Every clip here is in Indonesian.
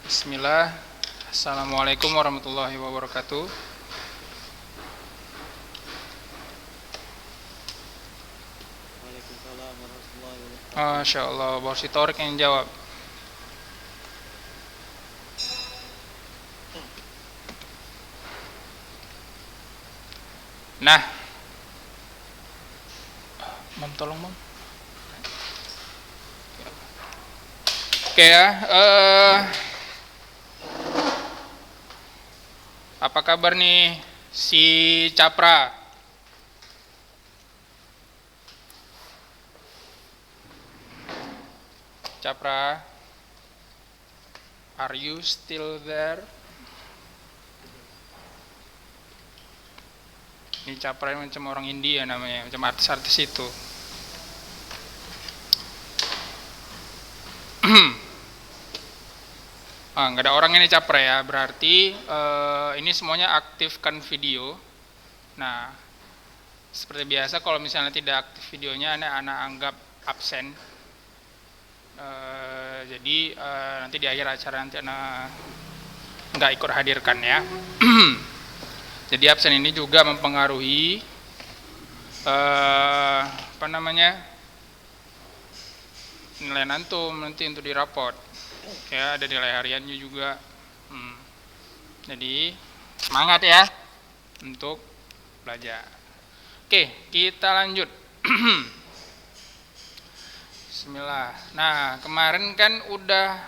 Bismillah. Assalamualaikum warahmatullahi wabarakatuh. Waalaikumsalam warahmatullahi wabarakatuh. Masya Allah, Bos Torik yang jawab. Nah, Mam tolong Mam. Oke ya, apa kabar nih si Capra? Capra, are you still there? Ini Capra yang macam orang India namanya, macam artis-artis itu. Nggak ada orang ini Capra ya, berarti ini semuanya aktifkan video. Nah, seperti biasa kalau misalnya tidak aktif videonya, anak anggap absen. Jadi nanti di akhir acara nanti anak nggak ikut hadirkan ya. Jadi absen ini juga mempengaruhi nilai antum nanti untuk di raport. Ya, ada nilai hariannya juga. Jadi semangat ya untuk belajar. Oke, kita lanjut. Bismillah. Nah, kemarin kan udah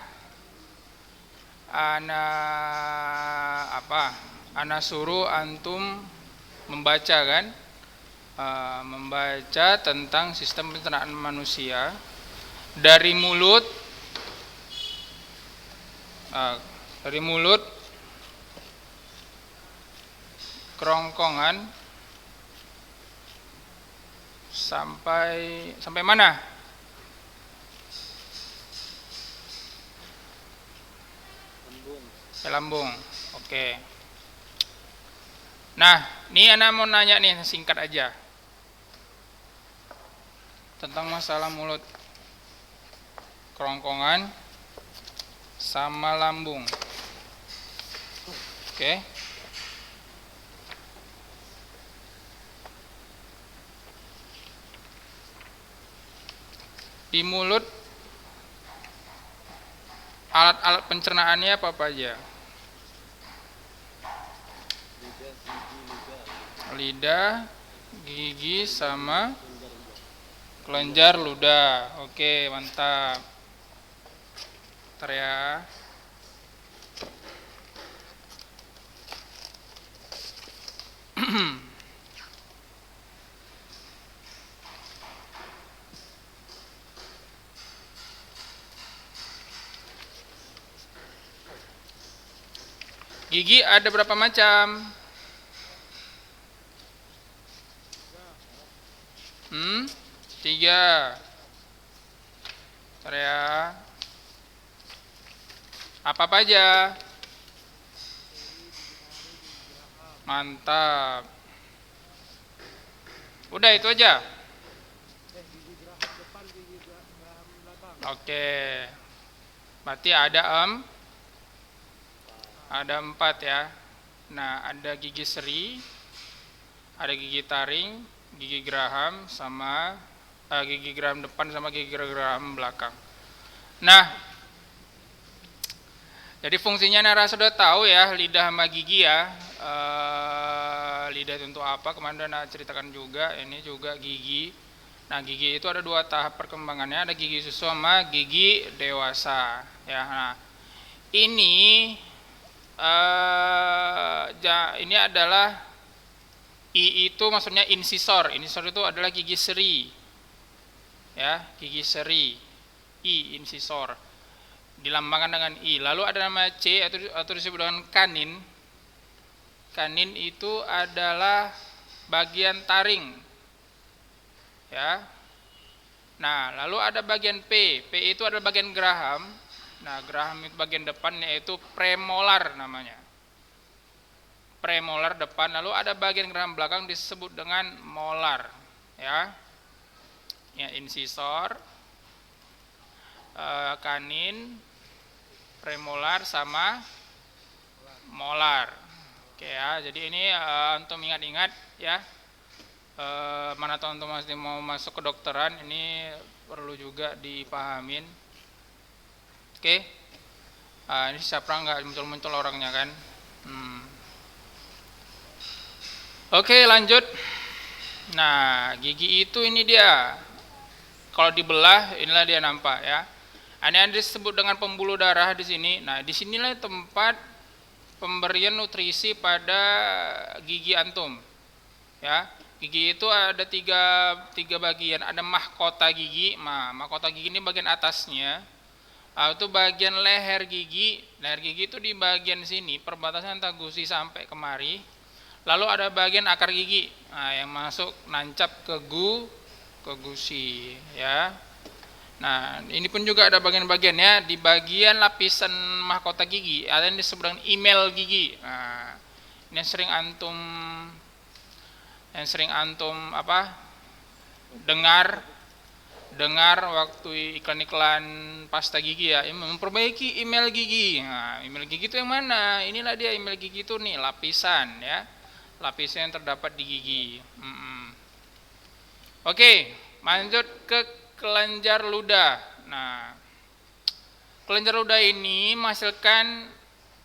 ana suruh antum membaca kan, membaca tentang sistem pencernaan manusia dari mulut, kerongkongan sampai mana? Lambung. Oke. Nah, ini anak mau nanya nih, singkat aja. Tentang masalah mulut, kerongkongan, sama lambung. Oke. Di mulut alat-alat pencernaannya apa aja? Lidah, gigi, sama kelenjar ludah. Oke, mantap. Bentar ya. Gigi ada berapa macam? 3. Bentar ya. Apa aja? Mantap. Udah itu aja. Oke. Berarti ada 4 ya. Nah, ada gigi seri, ada gigi taring, gigi geraham, sama gigi geraham depan sama gigi geraham belakang. Nah, jadi fungsinya Nara sudah tahu ya, lidah sama gigi ya. Lidah itu untuk apa? Kemarin udah ceritakan juga. Ini juga gigi. Nah, gigi itu ada 2 tahap perkembangannya. Ada gigi susu sama gigi dewasa. Ya, nah ini ini adalah I itu maksudnya insisor. Insisor itu adalah gigi seri. Ya, gigi seri. I insisor. Dilambangkan dengan I. Lalu ada nama C atau disebut dengan kanin. Kanin itu adalah bagian taring. Ya. Nah, lalu ada bagian P. P itu adalah bagian geraham. Nah, geraham itu bagian depan, yaitu premolar namanya. Premolar depan, lalu ada bagian geraham belakang disebut dengan molar. Ya, insisor, kanin, premolar sama molar. Oke ya, jadi ini antum ingat-ingat ya. Mana tahu antum masih mau masuk kedokteran, ini perlu juga dipahamin. Oke. Ini siapa nggak muncul-muncul orangnya kan? Oke, lanjut. Nah, gigi itu ini dia. Kalau dibelah, inilah dia nampak ya. Ini yang disebut dengan pembuluh darah di sini. Nah, di sinilah tempat pemberian nutrisi pada gigi antum. Ya, gigi itu ada tiga bagian. Ada mahkota gigi. Nah, mahkota gigi ini bagian atasnya. Itu bagian leher gigi. Leher gigi itu di bagian sini, perbatasan antara gusi sampai kemari. Lalu ada bagian akar gigi. Nah, yang masuk nancap ke gusi, ya. Nah, ini pun juga ada bagian-bagiannya. Di bagian lapisan mahkota gigi ada yang disebut dengan email gigi. Nah, ini yang sering antum dengar waktu iklan-iklan pasta gigi ya, memperbaiki email gigi. Nah, email gigi itu yang mana? Inilah dia email gigi itu nih, lapisan ya, lapisan yang terdapat di gigi. Oke, lanjut ke kelenjar ludah. Nah, kelenjar ludah ini menghasilkan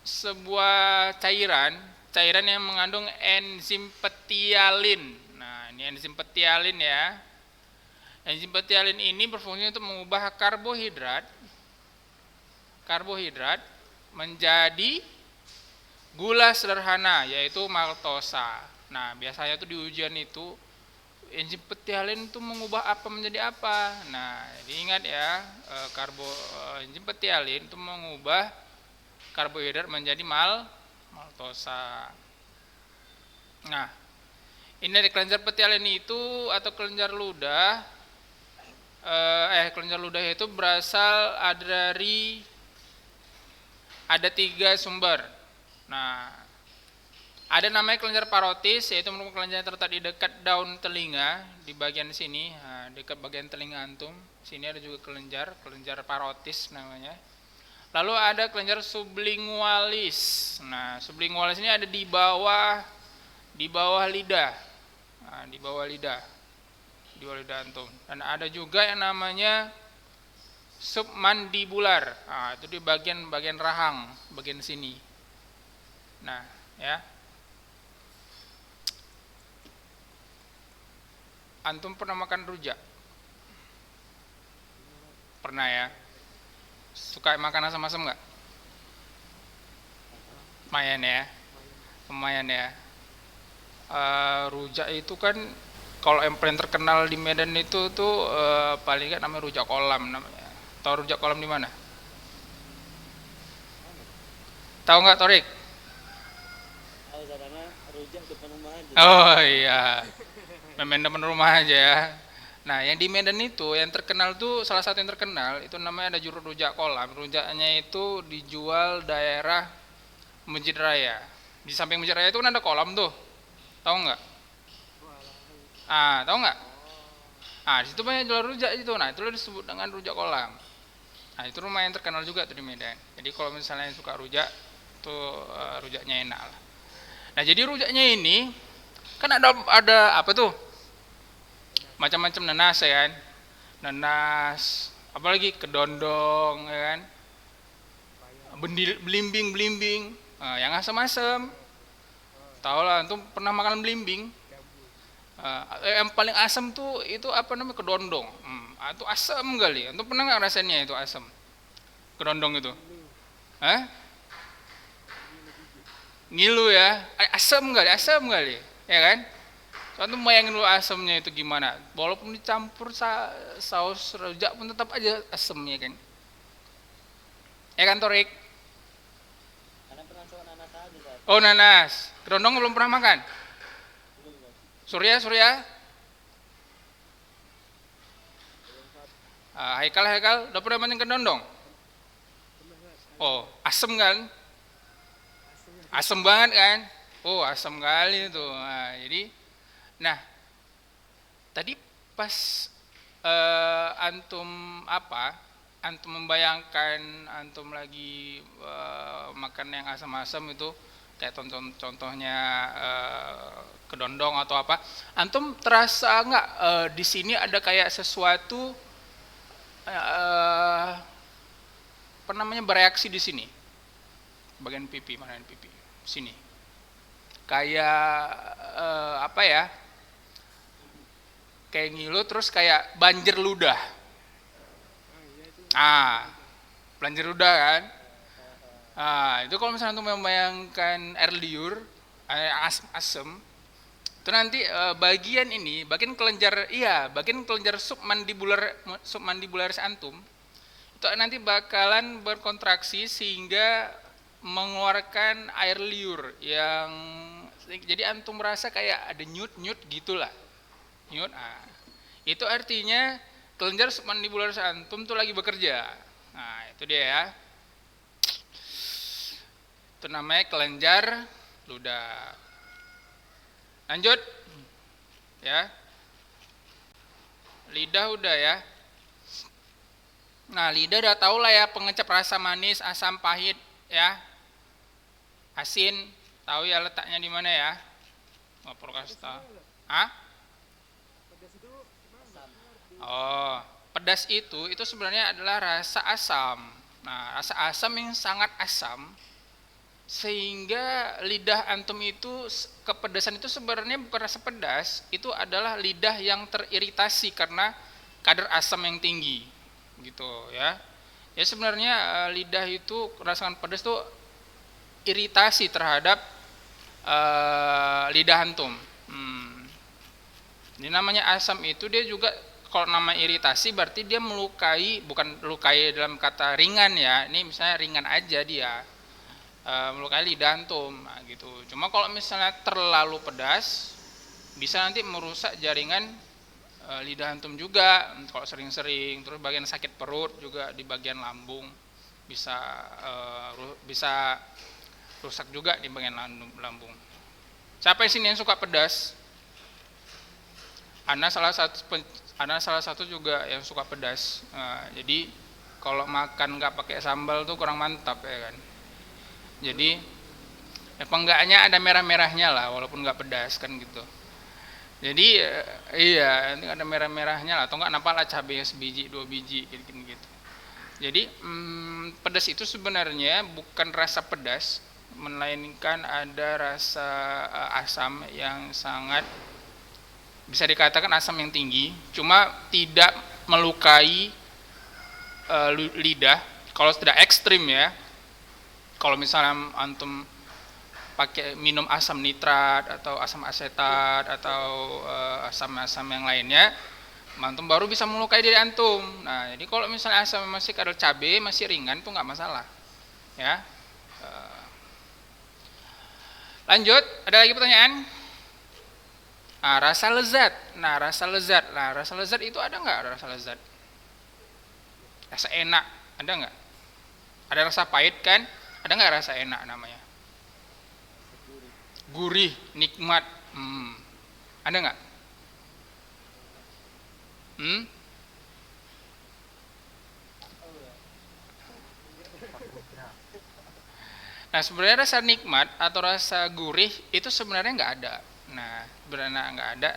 sebuah cairan yang mengandung enzim petialin. Nah, ini enzim petialin ya. Enzim petialin ini berfungsi untuk mengubah karbohidrat menjadi gula sederhana, yaitu maltosa. Nah, biasanya itu di ujian itu enzim petialin itu mengubah apa menjadi apa. Nah, diingat ya, enzim petialin itu mengubah karbohidrat menjadi maltosa. Nah, ini dari kelenjar petialin itu atau kelenjar ludah. Kelenjar ludah itu berasal ada 3 sumber. Nah, ada namanya kelenjar parotis, yaitu merupakan kelenjar yang terletak di dekat daun telinga di bagian sini, dekat bagian telinga antum. Sini ada juga kelenjar parotis namanya. Lalu ada kelenjar sublingualis. Nah, sublingualis ini ada di bawah lidah. Nah, di bawah lidah antum. Dan ada juga yang namanya submandibular. Nah, itu di bagian rahang, bagian sini. Nah, ya. Antum pernah makan rujak? Pernah ya? Suka makan asam-asam nggak? Lumayan ya. Rujak itu kan kalau yang paling terkenal di Medan itu tuh paling nggak namanya rujak kolam namanya. Tahu rujak kolam di mana? Tahu nggak, Torik? Tahu, karena rujak depan rumah aja. Oh iya, memang depan rumah aja ya. Nah, yang di Medan itu yang terkenal tuh, salah satu yang terkenal itu namanya ada juruk rujak kolam. Rujaknya itu dijual daerah Masjid Raya. Di samping Masjid Raya itu kan ada kolam tuh. Tahu nggak? Tahu nggak? Di situ banyak jual rujak itu. Nah, itu disebut dengan rujak kolam. Nah, itu rumah yang terkenal juga tuh di Medan. Jadi kalau misalnya suka rujak, tuh rujaknya enak lah. Nah, jadi rujaknya ini kan ada apa tuh? Macam-macam nanas ya kan? Nanas, apalagi kedondong ya kan? Belimbing, yang asam-asam. Tahu lah, antum pernah makan belimbing? Yang paling asam tuh itu apa namanya, kedondong. Itu asam kali. Antum pernah nggak rasanya itu asam? Kedondong itu? Ngilu ya? Asam kali, ya kan? So, antum bayangin dulu asamnya itu gimana. Walaupun dicampur saus rujak pun tetap aja asam ya kan? Ya kan, Torik? Karena pernah coba nanas aja, Pak. Oh, nanas. Kedondong belum pernah makan? Surya. Haikal, udah pernah makan kedondong? Oh, asem kan? Asem banget kan? Oh, asem kali itu. Nah, tadi pas antum antum membayangkan antum lagi makan yang asam-asam itu kayak contohnya kedondong atau apa, antum terasa nggak di sini ada kayak sesuatu apa namanya bereaksi di sini bagian pipi, mana pipi sini kayak apa ya, kayak ngilu terus kayak banjir ludah. Banjir ludah kan. Itu kalau misalnya untuk membayangkan air liur, asam, itu nanti bagian ini, bagian kelenjar submandibularis antum, itu nanti bakalan berkontraksi sehingga mengeluarkan air liur yang jadi antum merasa kayak ada nyut-nyut gitulah. Nyut. Itu artinya kelenjar submandibularis antum tuh lagi bekerja. Nah, itu dia ya. Itu namanya kelenjar ludah. Lanjut. Ya. Lidah udah ya. Nah, lidah udah tahu lah ya pengecap rasa manis, asam, pahit ya. Asin, tahu ya letaknya di mana ya? Nggak perlu kasih tahu. Pedas itu sebenarnya adalah rasa asam. Nah, rasa asam yang sangat asam sehingga lidah antum itu kepedasan itu sebenarnya bukan rasa pedas, itu adalah lidah yang teriritasi karena kadar asam yang tinggi, gitu ya. Ya sebenarnya lidah itu rasakan pedas itu iritasi terhadap lidah antum. Ini namanya asam itu dia juga kalau nama iritasi berarti dia melukai, bukan melukai dalam kata ringan ya. Ini misalnya ringan aja dia melukai lidah antum, nah, gitu. Cuma kalau misalnya terlalu pedas bisa nanti merusak jaringan lidah antum juga. Kalau sering-sering, terus bagian sakit perut juga di bagian lambung bisa rusak juga di bagian lambung. Siapa di sini yang suka pedas? Ana salah satu juga yang suka pedas. Jadi kalau makan nggak pakai sambal tuh kurang mantap ya kan. Jadi enggaknya ada merah-merahnya lah walaupun nggak pedas kan gitu. Jadi iya, ini ada merah-merahnya lah, atau enggak nampaklah cabai sebiji 2 biji gitu. Jadi pedas itu sebenarnya bukan rasa pedas, melainkan ada rasa asam yang sangat bisa dikatakan asam yang tinggi, cuma tidak melukai lidah kalau tidak ekstrim ya. Kalau misalnya antum pakai minum asam nitrat atau asam asetat atau asam-asam yang lainnya, antum baru bisa melukai diri antum. Nah, jadi kalau misalnya asam masih kadar cabai masih ringan itu nggak masalah, ya. Lanjut, ada lagi pertanyaan? Rasa lezat. Rasa lezat itu ada nggak rasa lezat? Rasa enak, ada nggak? Ada rasa pahit kan? Ada nggak rasa enak namanya? Gurih, nikmat. Ada nggak? Nah, sebenarnya rasa nikmat atau rasa gurih itu sebenarnya nggak ada. Nah, sebenarnya nggak ada.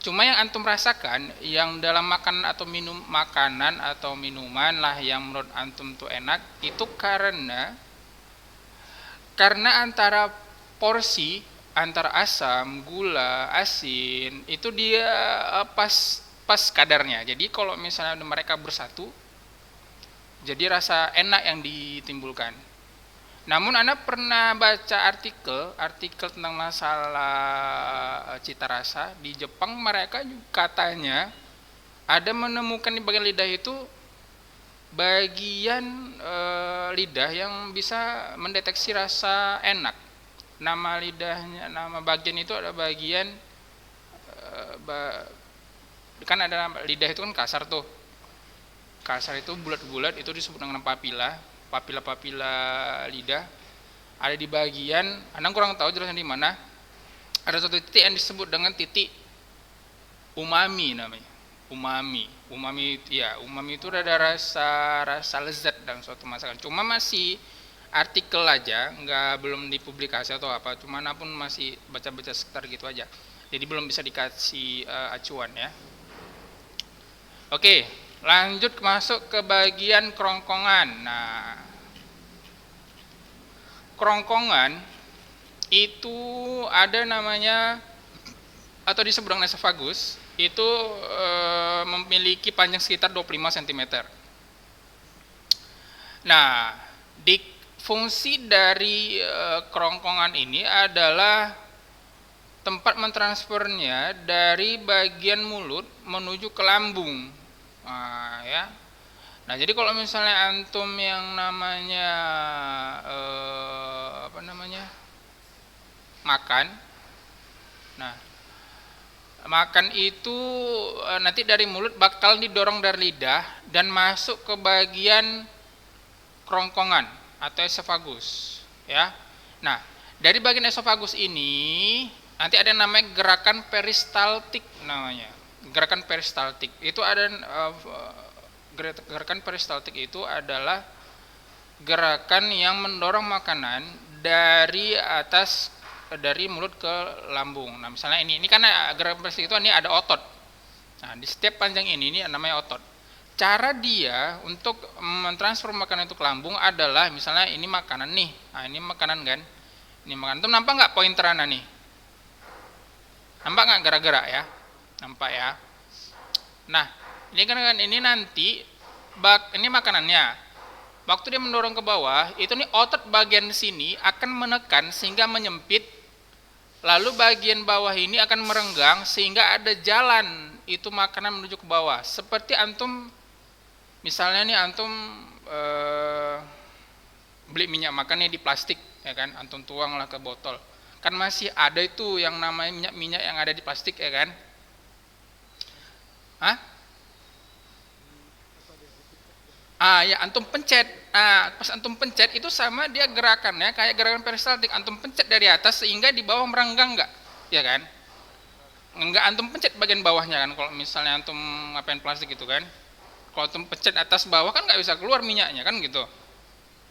Cuma yang antum rasakan, yang dalam makanan atau minuman lah yang menurut antum tuh enak, itu karena antara porsi, antara asam, gula, asin, itu dia pas kadarnya. Jadi kalau misalnya mereka bersatu, jadi rasa enak yang ditimbulkan. Namun Anda pernah baca artikel tentang masalah cita rasa di Jepang, mereka katanya ada menemukan di bagian lidah itu bagian lidah yang bisa mendeteksi rasa enak. Nama bagian itu ada bagian kan ada lidah itu kan kasar tuh. Kasar itu bulat-bulat, itu disebut dengan papila lidah. Ada di bagian, Anda kurang tahu jelasnya di mana. Ada satu titik yang disebut dengan titik umami namanya. Umami ya, umami itu ada rasa lezat dalam suatu masakan. Cuma masih artikel aja, belum dipublikasi atau apa. Cuman pun masih baca-baca sekitar gitu aja. Jadi belum bisa dikasih acuan ya. Oke, lanjut masuk ke bagian kerongkongan. Nah, kerongkongan itu ada namanya atau disebut dengan esophagus, itu memiliki panjang sekitar 25 cm. Nah, fungsi dari kerongkongan ini adalah tempat mentransfernya dari bagian mulut menuju ke lambung. Nah, ya. Nah, jadi kalau misalnya antum yang namanya makan, nah makan itu nanti dari mulut bakal didorong dari lidah dan masuk ke bagian kerongkongan atau esophagus, ya. Nah, dari bagian esophagus ini nanti ada namanya gerakan peristaltik namanya. Gerakan peristaltik itu ada gerakan peristaltik itu adalah gerakan yang mendorong makanan dari atas, dari mulut ke lambung. Nah, misalnya ini kan gerakan peristaltik itu ini ada otot. Nah, di setiap panjang ini namanya otot. Cara dia untuk mentransfer makanan itu ke lambung adalah misalnya ini makanan nih. Nah, ini makanan kan. Ini makanan. Tuh nampak nggak pointerannya nih? Nampak nggak gerak-gerak ya? Nampak ya? Nah, ini kan ini nanti ini makanannya. Waktu dia mendorong ke bawah, itu nih otot bagian sini akan menekan sehingga menyempit. Lalu bagian bawah ini akan merenggang sehingga ada jalan itu makanan menuju ke bawah. Seperti antum misalnya nih antum beli minyak makannya di plastik, ya kan? Antum tuanglah ke botol. Kan masih ada itu yang namanya minyak-minyak yang ada di plastik, ya kan? Hah? Ya antum pencet. Pas antum pencet itu sama dia gerakannya kayak gerakan peristaltik. Antum pencet dari atas sehingga di bawah merenggang enggak? Ya kan? Enggak antum pencet bagian bawahnya kan kalau misalnya antum ngapain plastik gitu kan. Kalau antum pencet atas bawah kan enggak bisa keluar minyaknya kan gitu.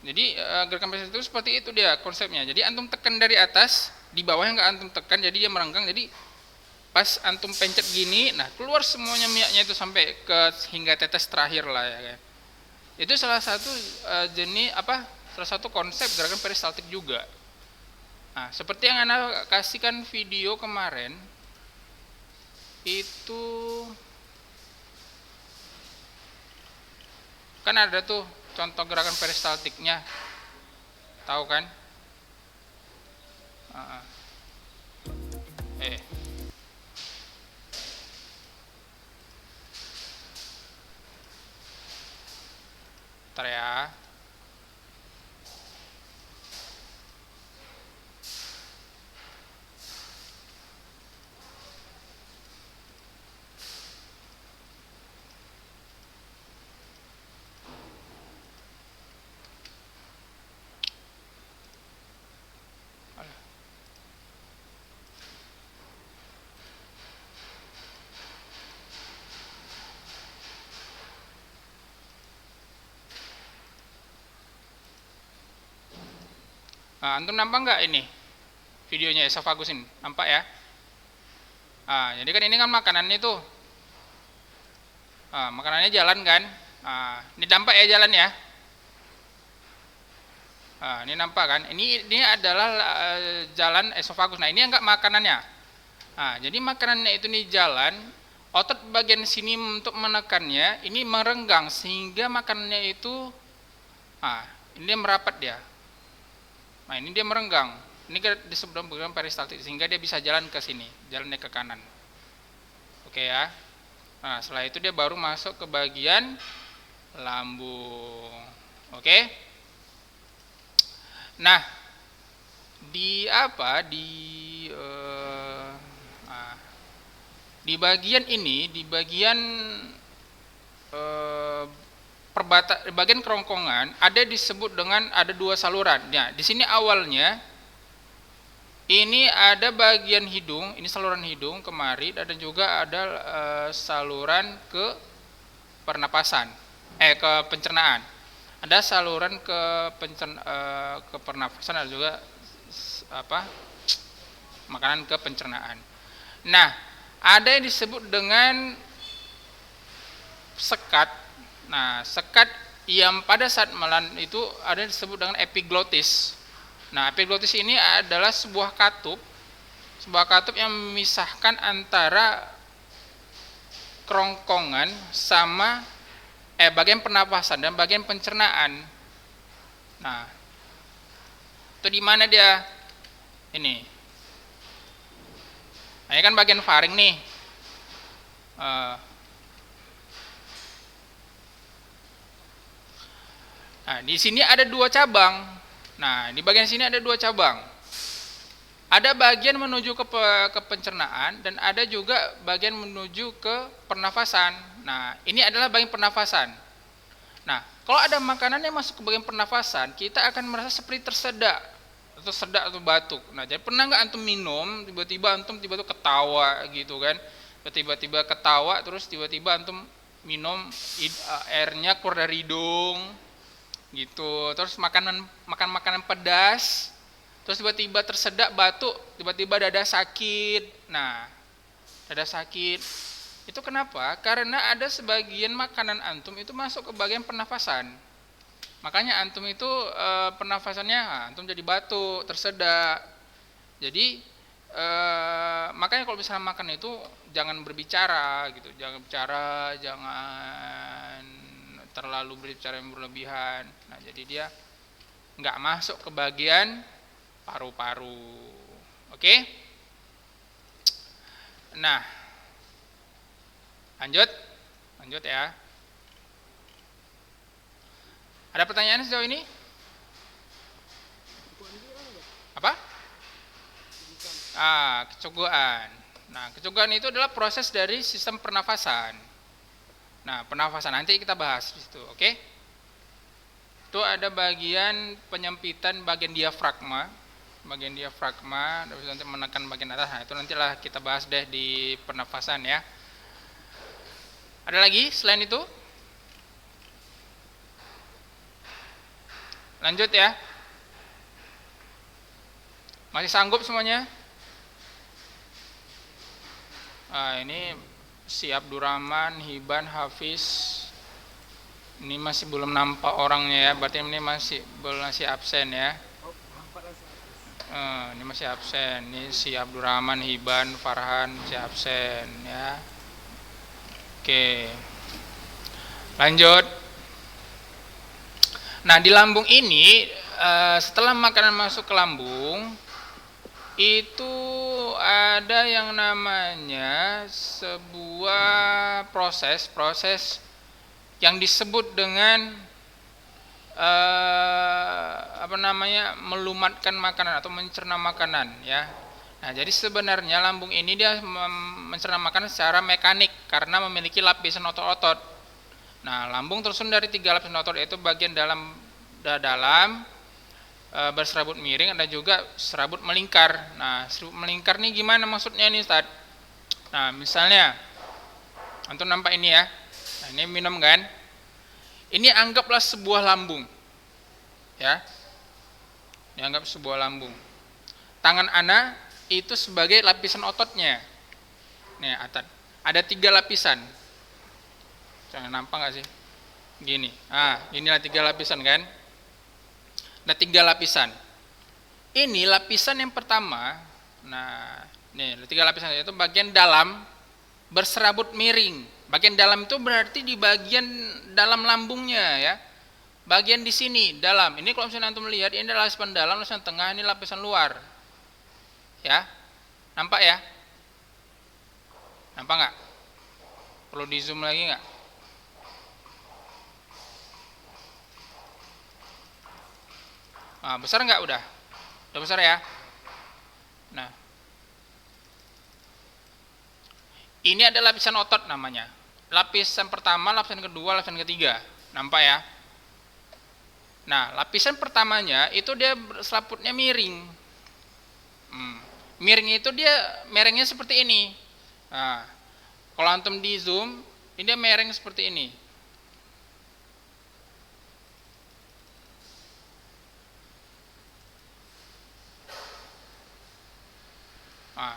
Jadi gerakan peristaltik itu seperti itu dia konsepnya. Jadi antum tekan dari atas, di bawahnya enggak antum tekan jadi dia merenggang. Jadi pas antum pencet gini, nah keluar semuanya minyaknya itu sampai ke hingga tetes terakhir lah ya kan. Itu salah satu salah satu konsep gerakan peristaltik juga. Nah, seperti yang Anda kasihkan video kemarin itu kan ada tuh contoh gerakan peristaltiknya, tahu kan? Bentar ya. Nah, antum nampak nggak ini videonya esophagus ini? Nampak ya? Jadi kan ini kan makanannya tuh. Makanannya jalan kan? Ini nampak ya jalan ya? Ini nampak kan? Ini adalah jalan esophagus. Nah, ini enggak makanannya. Jadi makanannya itu nih jalan, otot bagian sini untuk menekannya ini merenggang sehingga makanannya itu ini dia merapat dia. Nah, ini dia merenggang. Ini disebut dengan peristaltik sehingga dia bisa jalan ke sini, jalannya ke kanan. Oke ya. Nah, setelah itu dia baru masuk ke bagian lambung. Oke. Nah, di bagian ini, di bagian bagian kerongkongan ada disebut dengan ada dua saluran. Nah, di sini awalnya Ini ada bagian hidung, ini saluran hidung kemari, dan juga ada saluran ke pernapasan, ke pencernaan. Ada saluran ke ke pernapasan, ada juga makanan ke pencernaan. Nah, ada yang disebut dengan sekat. Nah, sekat yang pada saat melan itu ada yang disebut dengan epiglottis. Nah, epiglottis ini adalah sebuah katup yang memisahkan antara kerongkongan sama bagian pernapasan dan bagian pencernaan. Nah, itu di mana dia? Ini. Nah, ini kan bagian faring nih. Nah, di sini ada 2 cabang. Nah, di bagian sini ada 2 cabang. Ada bagian menuju ke pencernaan dan ada juga bagian menuju ke pernafasan. Nah, ini adalah bagian pernafasan. Nah, kalau ada makanan yang masuk ke bagian pernafasan, kita akan merasa seperti tersedak atau batuk. Nah, jadi pernah nggak antum minum, tiba-tiba antum ketawa gitu kan? Tiba-tiba ketawa, terus tiba-tiba antum minum airnya keluar dari hidung, gitu. Terus makan makanan pedas, terus tiba-tiba tersedak, batuk, tiba-tiba dada sakit. Nah, dada sakit itu kenapa? Karena ada sebagian makanan antum itu masuk ke bagian pernafasan. Makanya antum itu pernafasannya antum jadi batuk, tersedak. Jadi makanya kalau misalnya makan itu jangan berbicara gitu, jangan bicara, jangan terlalu berbicara yang berlebihan. Nah, jadi dia nggak masuk ke bagian paru-paru. Oke? Nah, lanjut ya. Ada pertanyaan sejauh ini? Apa? Kecogoan. Nah, kecogoan itu adalah proses dari sistem pernafasan. Nah, pernafasan nanti kita bahas di situ, oke? Itu ada bagian penyempitan bagian diafragma, nanti menekan bagian atas. Nah, itu nantilah kita bahas deh di pernafasan ya. Ada lagi selain itu? Lanjut ya. Masih sanggup semuanya? Ini si Abdurrahman, Hiban, Hafiz. Ini masih belum nampak orangnya ya. Berarti ini masih absen ya. Ini masih absen. Ini si Abdurrahman, Hiban, Farhan masih absen ya. Oke. Lanjut. Nah, di lambung ini setelah makanan masuk ke lambung itu ada yang namanya sebuah proses yang disebut dengan melumatkan makanan atau mencerna makanan ya. Nah, jadi sebenarnya lambung ini dia mencerna makanan secara mekanik karena memiliki lapisan otot-otot. Nah, lambung tersusun dari 3 lapisan otot, yaitu bagian dalam berserabut miring, ada juga serabut melingkar. Nah, serabut melingkar nih gimana maksudnya nih, Ustaz? Nah, misalnya antum nampak ini ya. Nah, ini minum kan? Ini anggaplah sebuah lambung. Ya. Dianggap sebuah lambung. Tangan ana itu sebagai lapisan ototnya. Nih, ada 3 lapisan. Jangan nampak nggak sih? Gini. Inilah 3 lapisan kan? Ada 3 lapisan. Ini lapisan yang pertama. Nah, nih 3 lapisan itu bagian dalam berserabut miring. Bagian dalam itu berarti di bagian dalam lambungnya ya. Bagian di sini dalam. Ini kalau misalnya antum melihat ini adalah lapisan dalam, lapisan tengah, ini lapisan luar. Ya. Nampak ya? Nampak nggak? Perlu di zoom lagi nggak? Besar nggak udah? Udah besar ya? Nah, ini adalah lapisan otot namanya. Lapisan pertama, lapisan kedua, lapisan ketiga. Nampak ya? Nah, lapisan pertamanya itu dia selaputnya miring. Miring itu dia merengnya seperti ini. Nah, kalau antum di zoom, ini dia mereng seperti ini. Nah,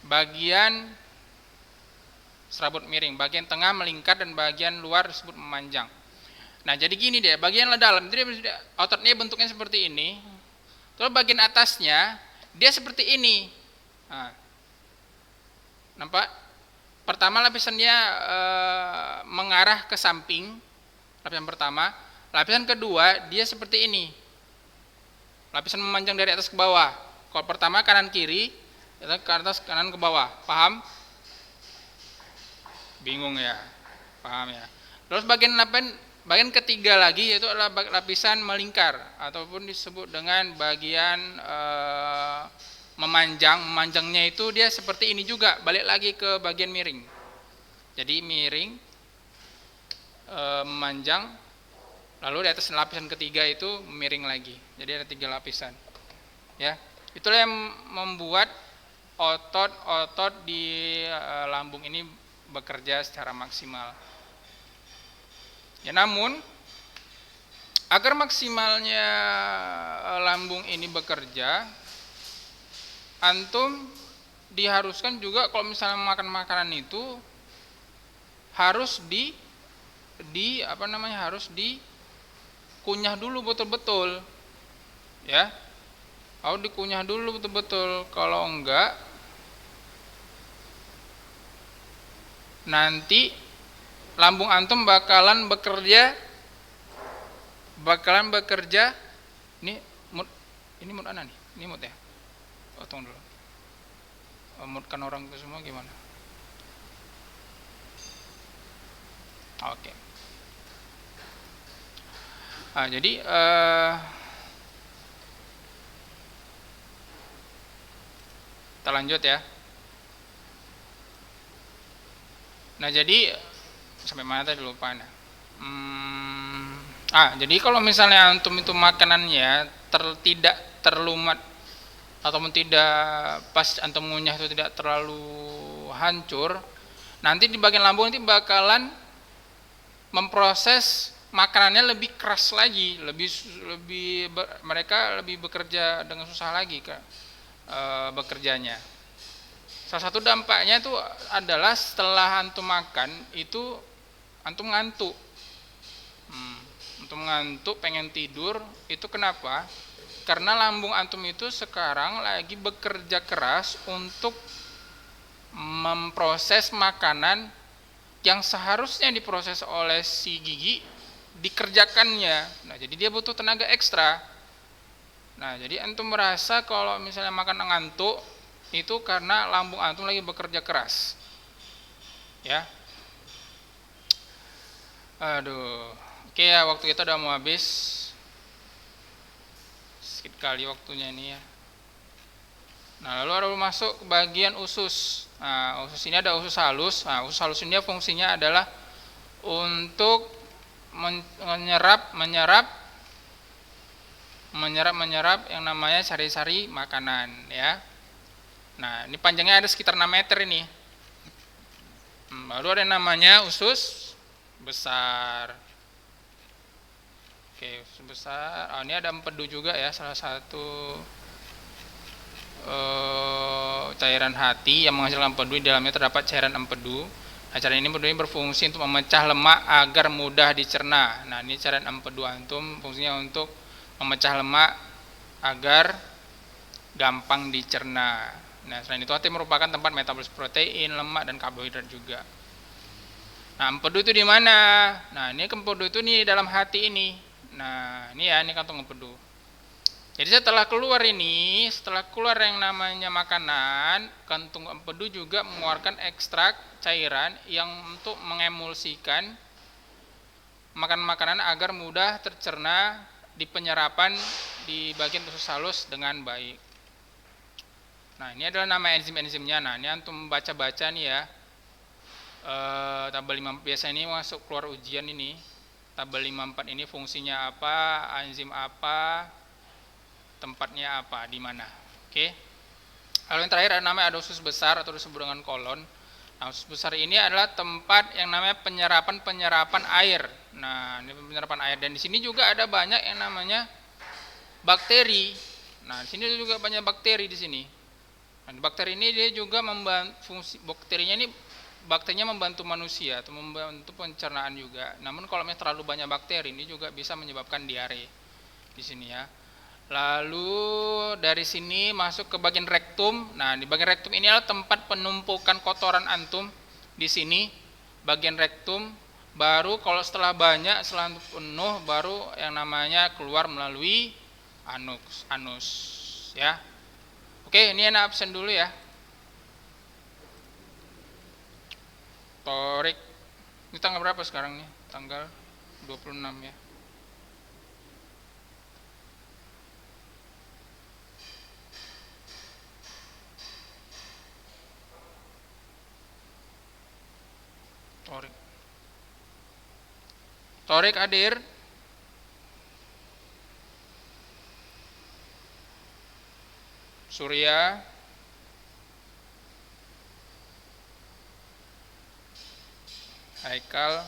bagian serabut miring, bagian tengah melingkar dan bagian luar disebut memanjang. Nah, jadi gini deh, bagian dalam itu dia ototnya bentuknya seperti ini. Terus bagian atasnya dia seperti ini. Nah, nampak? Pertama lapisannya mengarah ke samping, lapisan pertama. Lapisan kedua dia seperti ini. Lapisan memanjang dari atas ke bawah. Kalau pertama kanan kiri, ke atas kanan ke bawah. Paham? Bingung ya? Paham ya? Terus bagian ketiga lagi yaitu adalah lapisan melingkar ataupun disebut dengan bagian memanjangnya itu dia seperti ini juga, balik lagi ke bagian miring. Jadi miring, memanjang, lalu di atas lapisan ketiga itu miring lagi. Jadi ada 3 lapisan. Ya, itulah yang membuat otot-otot di lambung ini bekerja secara maksimal. Ya, namun agar maksimalnya lambung ini bekerja, antum diharuskan juga kalau misalnya makan makanan itu harus harus dikunyah dulu betul-betul. Ya. Harus dikunyah dulu betul-betul. Kalau enggak nanti lambung antum bakalan bekerja ini mood ana nih. Ini mood ya. Potong dulu. Moodkan orang itu semua gimana? Oke. Nah, jadi kita lanjut ya. Nah, jadi sampai mana tadi lupa. Jadi kalau misalnya antum itu makanannya tidak terlumat ataupun tidak pas antum ngunyah itu tidak terlalu hancur, nanti di bagian lambung nanti bakalan memproses makanannya lebih keras lagi, mereka lebih bekerja dengan susah lagi bekerjanya. Salah satu dampaknya itu adalah setelah antum makan itu antum ngantuk. Antum ngantuk, pengen tidur, itu kenapa? Karena lambung antum itu sekarang lagi bekerja keras untuk memproses makanan yang seharusnya diproses oleh si gigi dikerjakannya. Nah, jadi dia butuh tenaga ekstra. Nah, jadi antum merasa kalau misalnya makan ngantuk itu karena lambung antum lagi bekerja keras. Ya. Aduh. Oke ya, waktu kita udah mau habis. Sedikit kali waktunya ini ya. Nah, lalu ada masuk ke bagian usus. Nah, usus ini ada usus halus. Nah, usus halus ini fungsinya adalah untuk menyerap yang namanya sari-sari makanan ya. Nah, ini panjangnya ada sekitar 6 meter ini. Lalu ada yang namanya usus besar. Oke, usus besar. Ini ada empedu juga ya, salah satu cairan hati yang menghasilkan empedu. Di dalamnya terdapat cairan empedu. Nah, cairan ini berfungsi untuk memecah lemak agar mudah dicerna. Nah, ini cairan empedu antum fungsinya untuk memecah lemak agar gampang dicerna. Nah, selain itu hati merupakan tempat metabolisme protein, lemak dan karbohidrat juga. Nah, empedu itu di mana? Nah, ini empedu itu nih dalam hati ini. Nah, ini ya, ini kantong empedu. Jadi setelah keluar yang namanya makanan, kantung empedu juga mengeluarkan ekstrak cairan yang untuk mengemulsikan makanan agar mudah tercerna di penyerapan di bagian usus halus dengan baik. Nah, ini adalah nama enzim-enzimnya. Nah, ini antum baca-baca nih ya. Tabel 5 biasa ini masuk keluar ujian ini. Tabel 54 ini fungsinya apa, enzim apa, tempatnya apa, di mana. Oke. Lalu yang terakhir ada namanya ada usus besar atau disebut dengan kolon. Nah, usus besar ini adalah tempat yang namanya penyerapan air. Nah, ini penyerapan air, dan di sini juga ada banyak yang namanya bakteri. Nah, di sini juga banyak bakteri di sini. Nah, bakteri ini dia juga bakterinya membantu manusia atau membantu pencernaan juga. Namun kalau terlalu banyak bakteri ini juga bisa menyebabkan diare di sini ya. Lalu dari sini masuk ke bagian rektum. Nah, di bagian rektum ini adalah tempat penumpukan kotoran antum. Di sini bagian rektum, baru kalau setelah banyak, setelah penuh, baru yang namanya keluar melalui anus ya. Oke, ini anak absen dulu ya. Torik. Ini tanggal berapa sekarang nih? Tanggal 26 ya. Torik hadir. Surya. Haikal.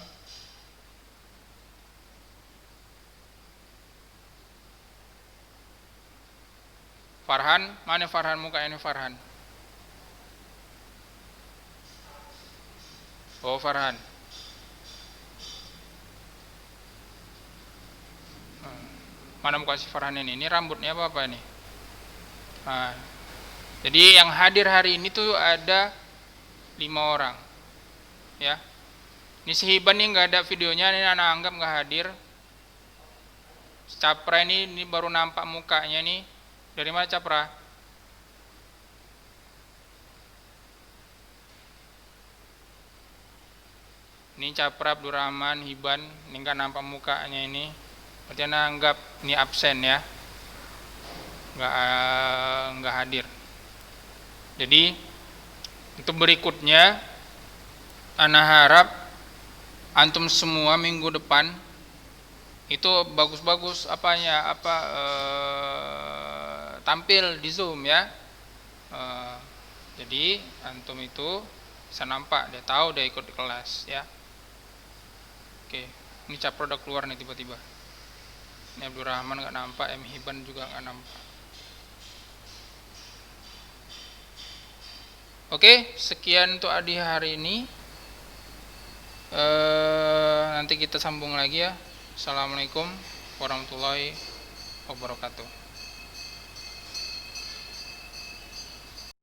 Farhan, mana Farhan, muka ini Farhan. Oh, Farhan. Mana muka si Farhan ini? Ini rambutnya apa ini? Nah, jadi yang hadir hari ini tuh ada 5 orang. Ya. Ini si Hiban nih nggak ada videonya, ini anak anggap nggak hadir. Capra ini baru nampak mukanya nih. Dari mana Capra? Ini Capra, Abdurrahman, Hiban, ini nggak nampak mukanya ini. Berarti anak anggap ini absen ya. Nggak hadir. Jadi untuk berikutnya anak harap antum semua minggu depan itu bagus-bagus tampil di Zoom ya. Jadi antum itu bisa nampak, dia tahu dia ikut di kelas ya. Oke, ini Capro udah keluar nih tiba-tiba. Ini Abdurrahman nggak nampak, M Hiban juga nggak nampak. Oke, sekian untuk adi hari ini. Nanti kita sambung lagi ya. Assalamualaikum warahmatullahi wabarakatuh.